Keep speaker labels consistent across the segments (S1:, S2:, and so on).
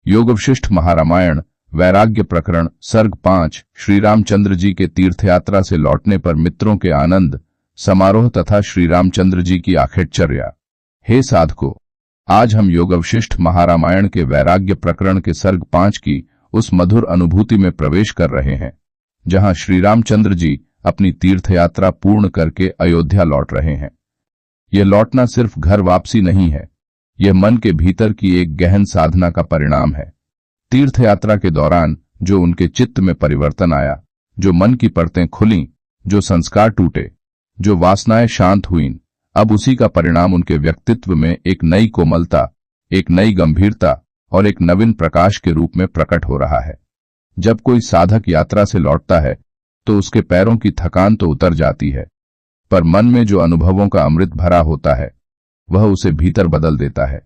S1: योगवशिष्ठ महारामायण वैराग्य प्रकरण सर्ग 5। श्री रामचंद्र जी के तीर्थयात्रा से लौटने पर मित्रों के आनंद समारोह तथा श्री रामचंद्र जी की आखेटचर्या। हे साधको, आज हम योगवशिष्ठ महारामायण के वैराग्य प्रकरण के सर्ग 5 की उस मधुर अनुभूति में प्रवेश कर रहे हैं, जहां श्री रामचंद्र जी अपनी तीर्थयात्रा पूर्ण करके अयोध्या लौट रहे हैं। यह लौटना सिर्फ घर वापसी नहीं है, यह मन के भीतर की एक गहन साधना का परिणाम है। तीर्थयात्रा के दौरान जो उनके चित्त में परिवर्तन आया, जो मन की परतें खुलीं, जो संस्कार टूटे, जो वासनाएं शांत हुईं, अब उसी का परिणाम उनके व्यक्तित्व में एक नई कोमलता, एक नई गंभीरता और एक नवीन प्रकाश के रूप में प्रकट हो रहा है। जब कोई साधक यात्रा से लौटता है तो उसके पैरों की थकान तो उतर जाती है, पर मन में जो अनुभवों का अमृत भरा होता है वह उसे भीतर बदल देता है।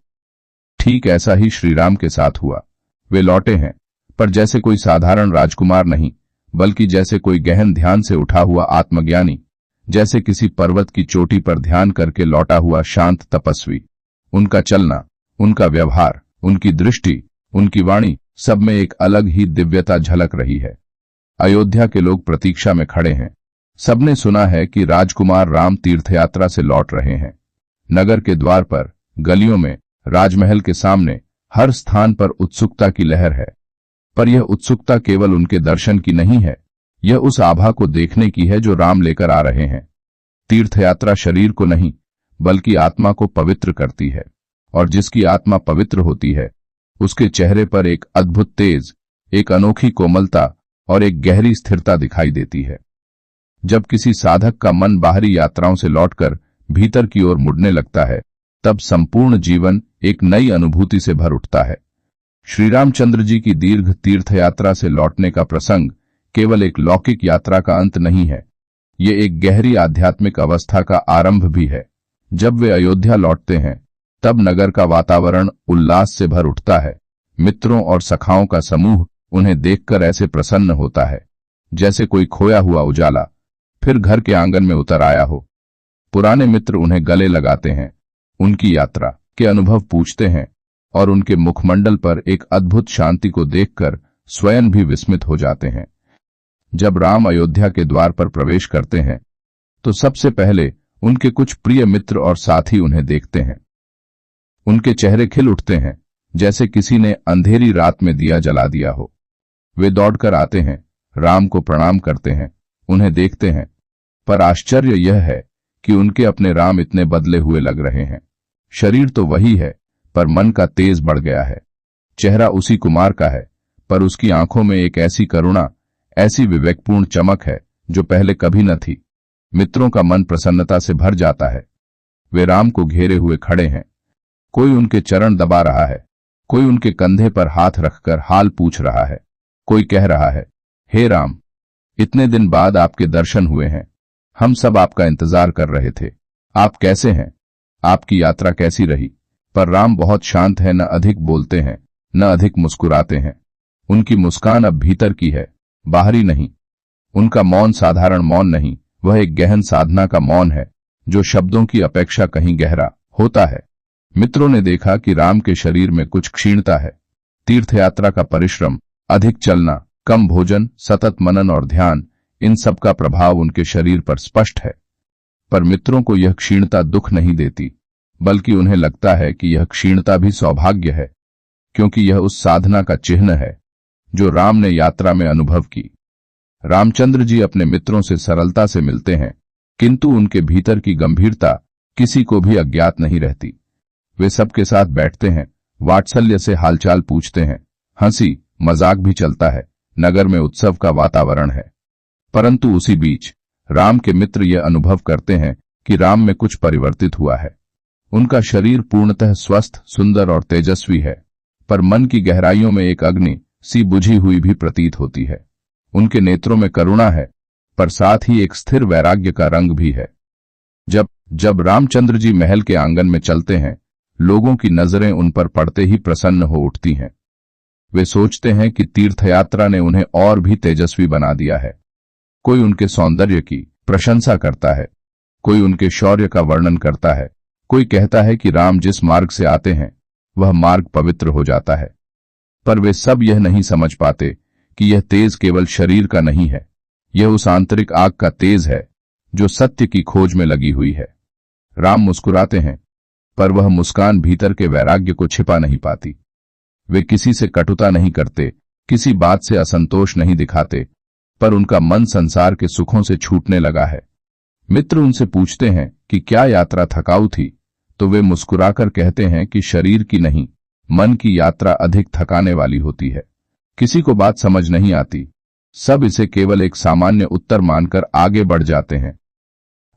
S1: ठीक ऐसा ही श्रीराम के साथ हुआ। वे लौटे हैं, पर जैसे कोई साधारण राजकुमार नहीं, बल्कि जैसे कोई गहन ध्यान से उठा हुआ आत्मज्ञानी, जैसे किसी पर्वत की चोटी पर ध्यान करके लौटा हुआ शांत तपस्वी। उनका चलना, उनका व्यवहार, उनकी दृष्टि, उनकी वाणी, सब में एक अलग ही दिव्यता झलक रही है। अयोध्या के लोग प्रतीक्षा में खड़े हैं। सबने सुना है कि राजकुमार राम तीर्थयात्रा से लौट रहे हैं। नगर के द्वार पर, गलियों में, राजमहल के सामने, हर स्थान पर उत्सुकता की लहर है। पर यह उत्सुकता केवल उनके दर्शन की नहीं है, यह उस आभा को देखने की है जो राम लेकर आ रहे हैं। तीर्थयात्रा शरीर को नहीं, बल्कि आत्मा को पवित्र करती है, और जिसकी आत्मा पवित्र होती है उसके चेहरे पर एक अद्भुत तेज, एक अनोखी कोमलता और एक गहरी स्थिरता दिखाई देती है। जब किसी साधक का मन बाहरी यात्राओं से लौटकर भीतर की ओर मुड़ने लगता है, तब संपूर्ण जीवन एक नई अनुभूति से भर उठता है। श्री रामचंद्र जी की दीर्घ तीर्थयात्रा से लौटने का प्रसंग केवल एक लौकिक यात्रा का अंत नहीं है, ये एक गहरी आध्यात्मिक अवस्था का आरंभ भी है। जब वे अयोध्या लौटते हैं तब नगर का वातावरण उल्लास से भर उठता है। मित्रों और सखाओं का समूह उन्हें देखकर ऐसे प्रसन्न होता है जैसे कोई खोया हुआ उजाला फिर घर के आंगन में उतर आया हो। पुराने मित्र उन्हें गले लगाते हैं, उनकी यात्रा के अनुभव पूछते हैं और उनके मुखमंडल पर एक अद्भुत शांति को देखकर स्वयं भी विस्मित हो जाते हैं। जब राम अयोध्या के द्वार पर प्रवेश करते हैं तो सबसे पहले उनके कुछ प्रिय मित्र और साथी उन्हें देखते हैं। उनके चेहरे खिल उठते हैं जैसे किसी ने अंधेरी रात में दिया जला दिया हो। वे दौड़कर आते हैं, राम को प्रणाम करते हैं, उन्हें देखते हैं, पर आश्चर्य यह है कि उनके अपने राम इतने बदले हुए लग रहे हैं। शरीर तो वही है, पर मन का तेज बढ़ गया है। चेहरा उसी कुमार का है, पर उसकी आंखों में एक ऐसी करुणा, ऐसी विवेकपूर्ण चमक है जो पहले कभी न थी। मित्रों का मन प्रसन्नता से भर जाता है। वे राम को घेरे हुए खड़े हैं। कोई उनके चरण दबा रहा है, कोई उनके कंधे पर हाथ रखकर हाल पूछ रहा है, कोई कह रहा है, हे राम, इतने दिन बाद आपके दर्शन हुए हैं। हम सब आपका इंतजार कर रहे थे। आप कैसे हैं? आपकी यात्रा कैसी रही? पर राम बहुत शांत है, न अधिक बोलते हैं, न अधिक मुस्कुराते हैं। उनकी मुस्कान अब भीतर की है, बाहरी नहीं। उनका मौन साधारण मौन नहीं, वह एक गहन साधना का मौन है जो शब्दों की अपेक्षा कहीं गहरा होता है। मित्रों ने देखा कि राम के शरीर में कुछ क्षीणता है। तीर्थयात्रा का परिश्रम, अधिक चलना, कम भोजन, सतत मनन और ध्यान, इन सब का प्रभाव उनके शरीर पर स्पष्ट है। पर मित्रों को यह क्षीणता दुख नहीं देती, बल्कि उन्हें लगता है कि यह क्षीणता भी सौभाग्य है, क्योंकि यह उस साधना का चिन्ह है जो राम ने यात्रा में अनुभव की। रामचंद्र जी अपने मित्रों से सरलता से मिलते हैं, किंतु उनके भीतर की गंभीरता किसी को भी अज्ञात नहीं रहती। वे सबके साथ बैठते हैं, वात्सल्य से हालचाल पूछते हैं, हंसी मजाक भी चलता है, नगर में उत्सव का वातावरण है। परंतु उसी बीच राम के मित्र यह अनुभव करते हैं कि राम में कुछ परिवर्तित हुआ है। उनका शरीर पूर्णतः स्वस्थ, सुंदर और तेजस्वी है, पर मन की गहराइयों में एक अग्नि सी बुझी हुई भी प्रतीत होती है। उनके नेत्रों में करुणा है, पर साथ ही एक स्थिर वैराग्य का रंग भी है। जब रामचंद्र जी महल के आंगन में चलते हैं, लोगों की नजरें उन पर पड़ते ही प्रसन्न हो उठती हैं। वे सोचते हैं कि तीर्थयात्रा ने उन्हें और भी तेजस्वी बना दिया है। कोई उनके सौंदर्य की प्रशंसा करता है, कोई उनके शौर्य का वर्णन करता है, कोई कहता है कि राम जिस मार्ग से आते हैं वह मार्ग पवित्र हो जाता है। पर वे सब यह नहीं समझ पाते कि यह तेज केवल शरीर का नहीं है, यह उस आंतरिक आग का तेज है जो सत्य की खोज में लगी हुई है। राम मुस्कुराते हैं, पर वह मुस्कान भीतर के वैराग्य को छिपा नहीं पाती। वे किसी से कटुता नहीं करते, किसी बात से असंतोष नहीं दिखाते, पर उनका मन संसार के सुखों से छूटने लगा है। मित्र उनसे पूछते हैं कि क्या यात्रा थकाऊ थी, तो वे मुस्कुराकर कहते हैं कि शरीर की नहीं, मन की यात्रा अधिक थकाने वाली होती है। किसी को बात समझ नहीं आती, सब इसे केवल एक सामान्य उत्तर मानकर आगे बढ़ जाते हैं।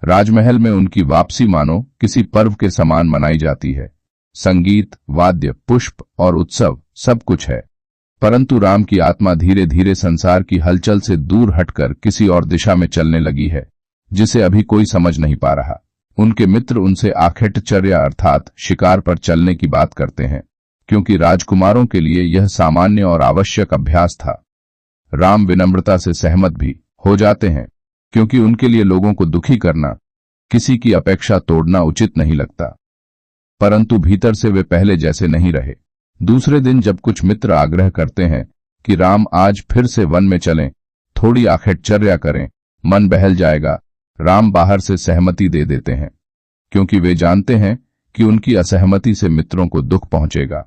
S1: राजमहल में उनकी वापसी मानो किसी पर्व के समान मनाई जाती है। संगीत, वाद्य, पुष्प और उत्सव सब कुछ है, परंतु राम की आत्मा धीरे धीरे संसार की हलचल से दूर हटकर किसी और दिशा में चलने लगी है, जिसे अभी कोई समझ नहीं पा रहा। उनके मित्र उनसे आखेटचर्या अर्थात शिकार पर चलने की बात करते हैं, क्योंकि राजकुमारों के लिए यह सामान्य और आवश्यक अभ्यास था। राम विनम्रता से सहमत भी हो जाते हैं, क्योंकि उनके लिए लोगों को दुखी करना, किसी की अपेक्षा तोड़ना उचित नहीं लगता। परंतु भीतर से वे पहले जैसे नहीं रहे। दूसरे दिन जब कुछ मित्र आग्रह करते हैं कि राम आज फिर से वन में चलें, थोड़ी आखेटचर्या करें, मन बहल जाएगा, राम बाहर से सहमति दे देते हैं, क्योंकि वे जानते हैं कि उनकी असहमति से मित्रों को दुख पहुंचेगा।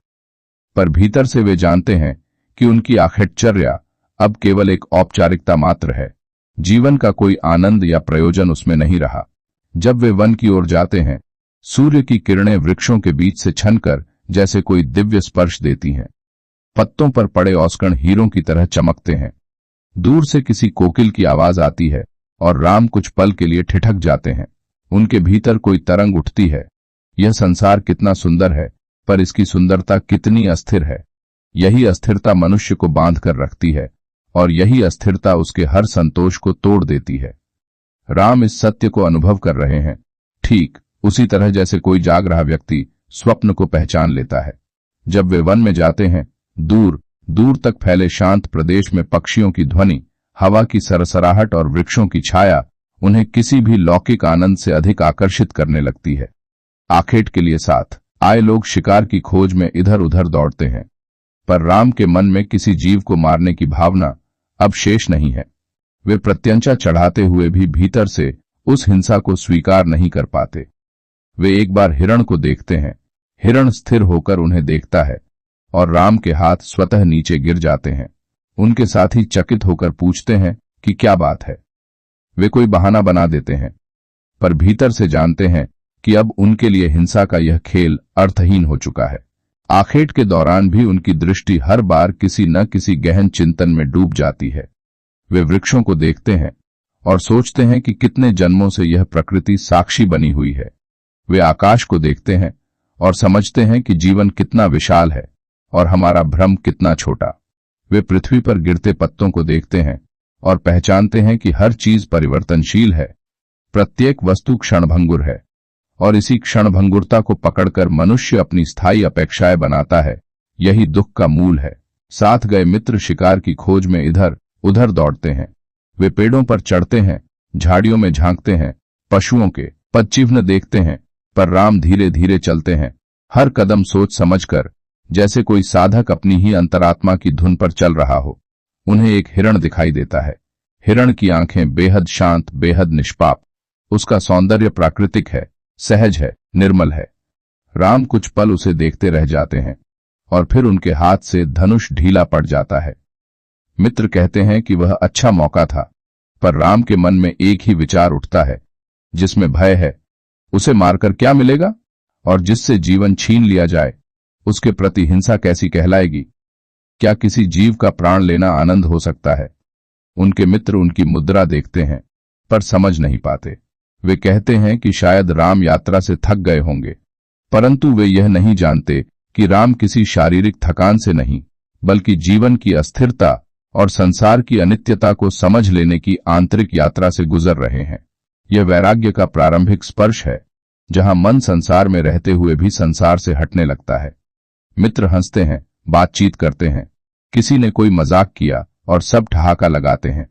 S1: पर भीतर से वे जानते हैं कि उनकी आखेटचर्या अब केवल एक औपचारिकता मात्र है, जीवन का कोई आनंद या प्रयोजन उसमें नहीं रहा। जब वे वन की ओर जाते हैं, सूर्य की किरणें वृक्षों के बीच से छनकर जैसे कोई दिव्य स्पर्श देती हैं। पत्तों पर पड़े औसकण हीरों की तरह चमकते हैं। दूर से किसी कोकिल की आवाज आती है और राम कुछ पल के लिए ठिठक जाते हैं। उनके भीतर कोई तरंग उठती है, यह संसार कितना सुंदर है, पर इसकी सुंदरता कितनी अस्थिर है। यही अस्थिरता मनुष्य को बांध कर रखती है, और यही अस्थिरता उसके हर संतोष को तोड़ देती है। राम इस सत्य को अनुभव कर रहे हैं, ठीक उसी तरह जैसे कोई जाग रहा व्यक्ति स्वप्न को पहचान लेता है। जब वे वन में जाते हैं, दूर दूर तक फैले शांत प्रदेश में पक्षियों की ध्वनि, हवा की सरसराहट और वृक्षों की छाया उन्हें किसी भी लौकिक आनंद से अधिक आकर्षित करने लगती है। आखेट के लिए साथ आए लोग शिकार की खोज में इधर उधर दौड़ते हैं, पर राम के मन में किसी जीव को मारने की भावना अब शेष नहीं है। वे प्रत्यंचा चढ़ाते हुए भी भीतर से उस हिंसा को स्वीकार नहीं कर पाते। वे एक बार हिरण को देखते हैं, हिरण स्थिर होकर उन्हें देखता है और राम के हाथ स्वतः नीचे गिर जाते हैं। उनके साथी चकित होकर पूछते हैं कि क्या बात है। वे कोई बहाना बना देते हैं, पर भीतर से जानते हैं कि अब उनके लिए हिंसा का यह खेल अर्थहीन हो चुका है। आखेट के दौरान भी उनकी दृष्टि हर बार किसी न किसी गहन चिंतन में डूब जाती है। वे वृक्षों को देखते हैं और सोचते हैं कि कितने जन्मों से यह प्रकृति साक्षी बनी हुई है। वे आकाश को देखते हैं और समझते हैं कि जीवन कितना विशाल है और हमारा भ्रम कितना छोटा। वे पृथ्वी पर गिरते पत्तों को देखते हैं और पहचानते हैं कि हर चीज परिवर्तनशील है, प्रत्येक वस्तु क्षणभंगुर है, और इसी क्षणभंगुरता को पकड़कर मनुष्य अपनी स्थायी अपेक्षाएं बनाता है। यही दुख का मूल है। साथ गए मित्र शिकार की खोज में इधर उधर दौड़ते हैं। वे पेड़ों पर चढ़ते हैं, झाड़ियों में झांकते हैं, पशुओं के पदचिह्न देखते हैं, पर राम धीरे धीरे चलते हैं, हर कदम सोच समझकर, जैसे कोई साधक अपनी ही अंतरात्मा की धुन पर चल रहा हो। उन्हें एक हिरण दिखाई देता है। हिरण की आंखें बेहद शांत, बेहद निष्पाप। उसका सौंदर्य प्राकृतिक है, सहज है, निर्मल है। राम कुछ पल उसे देखते रह जाते हैं और फिर उनके हाथ से धनुष ढीला पड़ जाता है। मित्र कहते हैं कि वह अच्छा मौका था, पर राम के मन में एक ही विचार उठता है, जिसमें भय है, उसे मारकर क्या मिलेगा, और जिससे जीवन छीन लिया जाए उसके प्रति हिंसा कैसी कहलाएगी। क्या किसी जीव का प्राण लेना आनंद हो सकता है। उनके मित्र उनकी मुद्रा देखते हैं, पर समझ नहीं पाते। वे कहते हैं कि शायद राम यात्रा से थक गए होंगे, परंतु वे यह नहीं जानते कि राम किसी शारीरिक थकान से नहीं, बल्कि जीवन की अस्थिरता और संसार की अनित्यता को समझ लेने की आंतरिक यात्रा से गुजर रहे हैं। यह वैराग्य का प्रारंभिक स्पर्श है, जहां मन संसार में रहते हुए भी संसार से हटने लगता है। मित्र हंसते हैं, बातचीत करते हैं, किसी ने कोई मजाक किया और सब ठहाका लगाते हैं।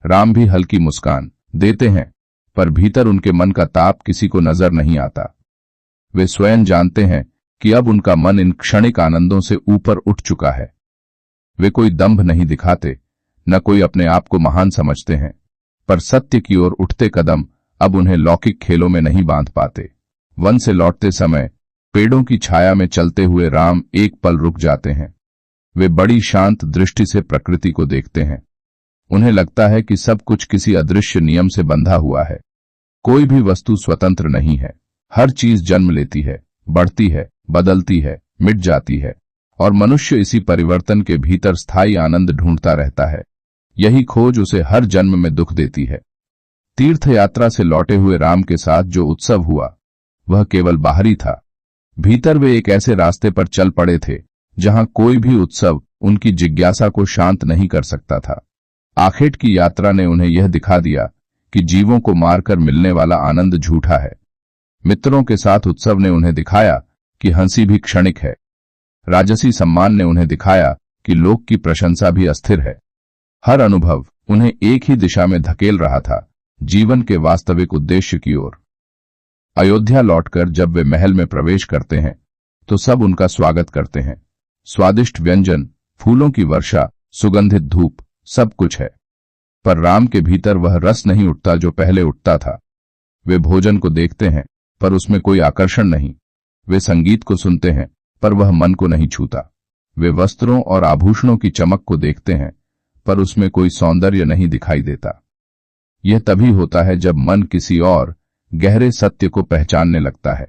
S1: राम भी हल्की मुस्कान देते हैं, पर भीतर उनके मन का ताप किसी को नजर नहीं आता। वे स्वयं जानते हैं कि अब उनका मन इन क्षणिक आनंदों से ऊपर उठ चुका है। वे कोई दंभ नहीं दिखाते, न कोई अपने आप को महान समझते हैं, पर सत्य की ओर उठते कदम अब उन्हें लौकिक खेलों में नहीं बांध पाते। वन से लौटते समय पेड़ों की छाया में चलते हुए राम एक पल रुक जाते हैं। वे बड़ी शांत दृष्टि से प्रकृति को देखते हैं। उन्हें लगता है कि सब कुछ किसी अदृश्य नियम से बंधा हुआ है। कोई भी वस्तु स्वतंत्र नहीं है। हर चीज जन्म लेती है, बढ़ती है, बदलती है, मिट जाती है, और मनुष्य इसी परिवर्तन के भीतर स्थायी आनंद ढूंढता रहता है। यही खोज उसे हर जन्म में दुख देती है। तीर्थ यात्रा से लौटे हुए राम के साथ जो उत्सव हुआ वह केवल बाहरी था। भीतर वे एक ऐसे रास्ते पर चल पड़े थे जहां कोई भी उत्सव उनकी जिज्ञासा को शांत नहीं कर सकता था। आखेट की यात्रा ने उन्हें यह दिखा दिया कि जीवों को मारकर मिलने वाला आनंद झूठा है। मित्रों के साथ उत्सव ने उन्हें दिखाया कि हंसी भी क्षणिक है। राजसी सम्मान ने उन्हें दिखाया कि लोक की प्रशंसा भी अस्थिर है। हर अनुभव उन्हें एक ही दिशा में धकेल रहा था, जीवन के वास्तविक उद्देश्य की ओर। अयोध्या लौटकर जब वे महल में प्रवेश करते हैं तो सब उनका स्वागत करते हैं। स्वादिष्ट व्यंजन, फूलों की वर्षा, सुगंधित धूप, सब कुछ है, पर राम के भीतर वह रस नहीं उठता जो पहले उठता था। वे भोजन को देखते हैं पर उसमें कोई आकर्षण नहीं। वे संगीत को सुनते हैं पर वह मन को नहीं छूता। वे वस्त्रों और आभूषणों की चमक को देखते हैं पर उसमें कोई सौंदर्य नहीं दिखाई देता। यह तभी होता है जब मन किसी और गहरे सत्य को पहचानने लगता है।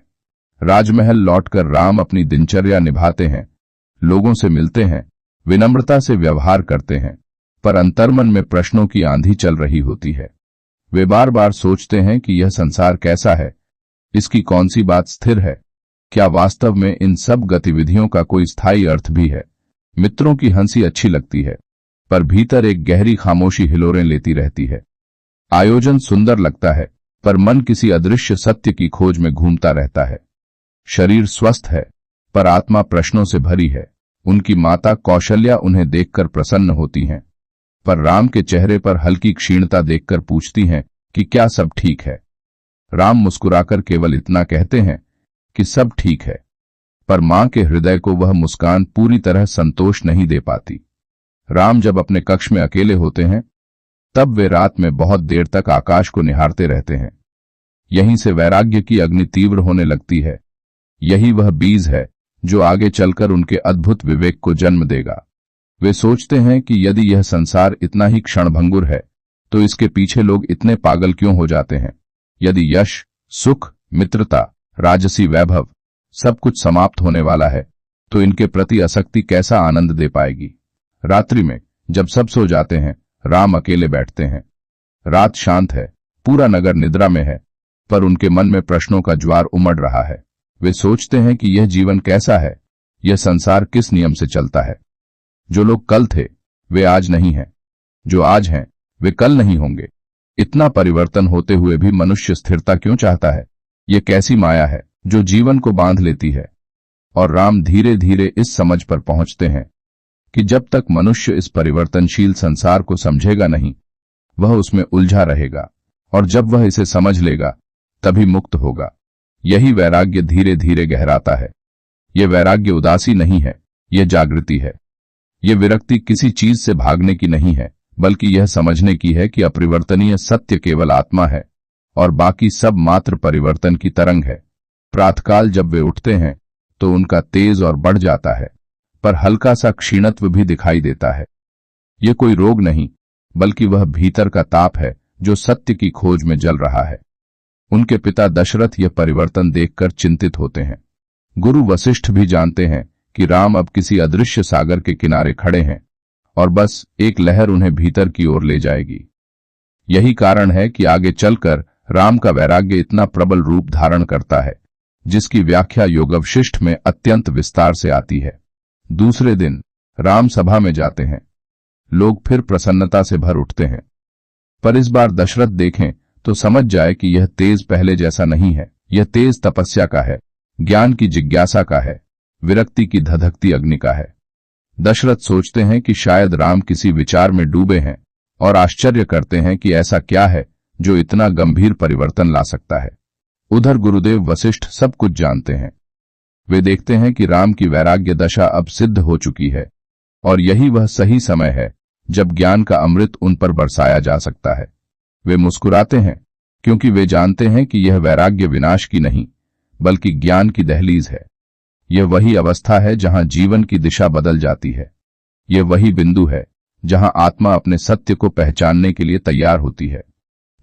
S1: राजमहल लौटकर राम अपनी दिनचर्या निभाते हैं, लोगों से मिलते हैं, विनम्रता से व्यवहार करते हैं, पर अंतर्मन में प्रश्नों की आंधी चल रही होती है। वे बार बार सोचते हैं कि यह संसार कैसा है, इसकी कौन सी बात स्थिर है, क्या वास्तव में इन सब गतिविधियों का कोई स्थायी अर्थ भी है। मित्रों की हंसी अच्छी लगती है, पर भीतर एक गहरी खामोशी हिलोरें लेती रहती है। आयोजन सुंदर लगता है, पर मन किसी अदृश्य सत्य की खोज में घूमता रहता है। शरीर स्वस्थ है, पर आत्मा प्रश्नों से भरी है। उनकी माता कौशल्या उन्हें देखकर प्रसन्न होती हैं, पर राम के चेहरे पर हल्की क्षीणता देखकर पूछती हैं कि क्या सब ठीक है। राम मुस्कुराकर केवल इतना कहते हैं कि सब ठीक है, पर मां के हृदय को वह मुस्कान पूरी तरह संतोष नहीं दे पाती। राम जब अपने कक्ष में अकेले होते हैं तब वे रात में बहुत देर तक आकाश को निहारते रहते हैं। यहीं से वैराग्य की अग्नि तीव्र होने लगती है। यही वह बीज है जो आगे चलकर उनके अद्भुत विवेक को जन्म देगा। वे सोचते हैं कि यदि यह संसार इतना ही क्षणभंगुर है तो इसके पीछे लोग इतने पागल क्यों हो जाते हैं। यदि यश, सुख, मित्रता, राजसी वैभव सब कुछ समाप्त होने वाला है तो इनके प्रति आसक्ति कैसा आनंद दे पाएगी। रात्रि में जब सब सो जाते हैं राम अकेले बैठते हैं। रात शांत है, पूरा नगर निद्रा में है, पर उनके मन में प्रश्नों का ज्वार उमड़ रहा है। वे सोचते हैं कि यह जीवन कैसा है, यह संसार किस नियम से चलता है। जो लोग कल थे वे आज नहीं हैं, जो आज हैं वे कल नहीं होंगे। इतना परिवर्तन होते हुए भी मनुष्य स्थिरता क्यों चाहता है। यह कैसी माया है जो जीवन को बांध लेती है। और राम धीरे धीरे इस समझ पर पहुंचते हैं कि जब तक मनुष्य इस परिवर्तनशील संसार को समझेगा नहीं वह उसमें उलझा रहेगा, और जब वह इसे समझ लेगा तभी मुक्त होगा। यही वैराग्य धीरे धीरे गहराता है। यह वैराग्य उदासी नहीं है, यह जागृति है। यह विरक्ति किसी चीज से भागने की नहीं है, बल्कि यह समझने की है कि अपरिवर्तनीय सत्य केवल आत्मा है और बाकी सब मात्र परिवर्तन की तरंग है। प्रातःकाल जब वे उठते हैं तो उनका तेज और बढ़ जाता है, पर हल्का सा क्षीणत्व भी दिखाई देता है। यह कोई रोग नहीं, बल्कि वह भीतर का ताप है जो सत्य की खोज में जल रहा है। उनके पिता दशरथ यह परिवर्तन देखकर चिंतित होते हैं। गुरु वशिष्ठ भी जानते हैं कि राम अब किसी अदृश्य सागर के किनारे खड़े हैं और बस एक लहर उन्हें भीतर की ओर ले जाएगी। यही कारण है कि आगे चलकर राम का वैराग्य इतना प्रबल रूप धारण करता है, जिसकी व्याख्या योगवशिष्ठ में अत्यंत विस्तार से आती है। दूसरे दिन राम सभा में जाते हैं। लोग फिर प्रसन्नता से भर उठते हैं, पर इस बार दशरथ देखें तो समझ जाए कि यह तेज पहले जैसा नहीं है। यह तेज तपस्या का है, ज्ञान की जिज्ञासा का है, विरक्ति की धधकती अग्नि का है। दशरथ सोचते हैं कि शायद राम किसी विचार में डूबे हैं और आश्चर्य करते हैं कि ऐसा क्या है जो इतना गंभीर परिवर्तन ला सकता है। उधर गुरुदेव वशिष्ठ सब कुछ जानते हैं। वे देखते हैं कि राम की वैराग्य दशा अब सिद्ध हो चुकी है और यही वह सही समय है जब ज्ञान का अमृत उन पर बरसाया जा सकता है। वे मुस्कुराते हैं क्योंकि वे जानते हैं कि यह वैराग्य विनाश की नहीं बल्कि ज्ञान की दहलीज है। यह वही अवस्था है जहां जीवन की दिशा बदल जाती है। यह वही बिंदु है जहां आत्मा अपने सत्य को पहचानने के लिए तैयार होती है।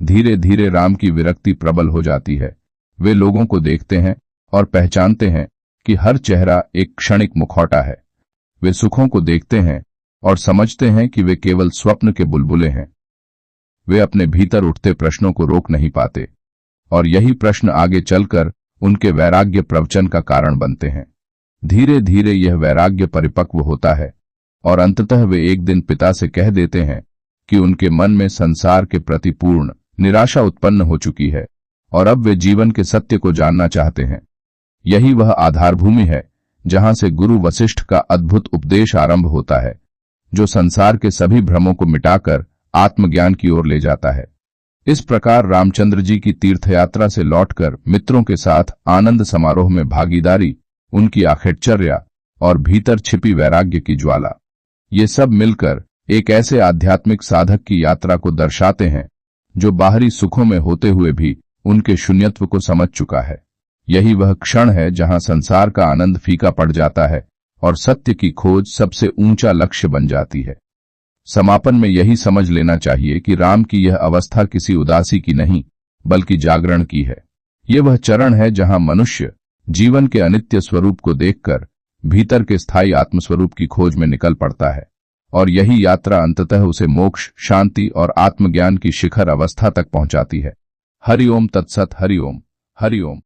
S1: धीरे धीरे राम की विरक्ति प्रबल हो जाती है। वे लोगों को देखते हैं और पहचानते हैं कि हर चेहरा एक क्षणिक मुखौटा है। वे सुखों को देखते हैं और समझते हैं कि वे केवल स्वप्न के बुलबुले हैं। वे अपने भीतर उठते प्रश्नों को रोक नहीं पाते और यही प्रश्न आगे चलकर उनके वैराग्य प्रवचन का कारण बनते हैं। धीरे धीरे यह वैराग्य परिपक्व होता है और अंततः वे एक दिन पिता से कह देते हैं कि उनके मन में संसार के प्रति पूर्ण निराशा उत्पन्न हो चुकी है और अब वे जीवन के सत्य को जानना चाहते हैं। यही वह आधारभूमि है जहां से गुरु वशिष्ठ का अद्भुत उपदेश आरंभ होता है, जो संसार के सभी भ्रमों को मिटाकर आत्मज्ञान की ओर ले जाता है। इस प्रकार रामचंद्र जी की तीर्थयात्रा से लौटकर मित्रों के साथ आनंद समारोह में भागीदारी, उनकी आखेटचर्या और भीतर छिपी वैराग्य की ज्वाला, ये सब मिलकर एक ऐसे आध्यात्मिक साधक की यात्रा को दर्शाते हैं जो बाहरी सुखों में होते हुए भी उनके शून्यत्व को समझ चुका है। यही वह क्षण है जहां संसार का आनंद फीका पड़ जाता है और सत्य की खोज सबसे ऊंचा लक्ष्य बन जाती है। समापन में यही समझ लेना चाहिए कि राम की यह अवस्था किसी उदासी की नहीं बल्कि जागरण की है। यह वह चरण है जहां मनुष्य जीवन के अनित्य स्वरूप को देखकर भीतर के स्थायी आत्मस्वरूप की खोज में निकल पड़ता है और यही यात्रा अंततः उसे मोक्ष, शांति और आत्मज्ञान की शिखर अवस्था तक पहुंचाती है। हरि ओम तत्सत। हरि ओम। हरि ओम।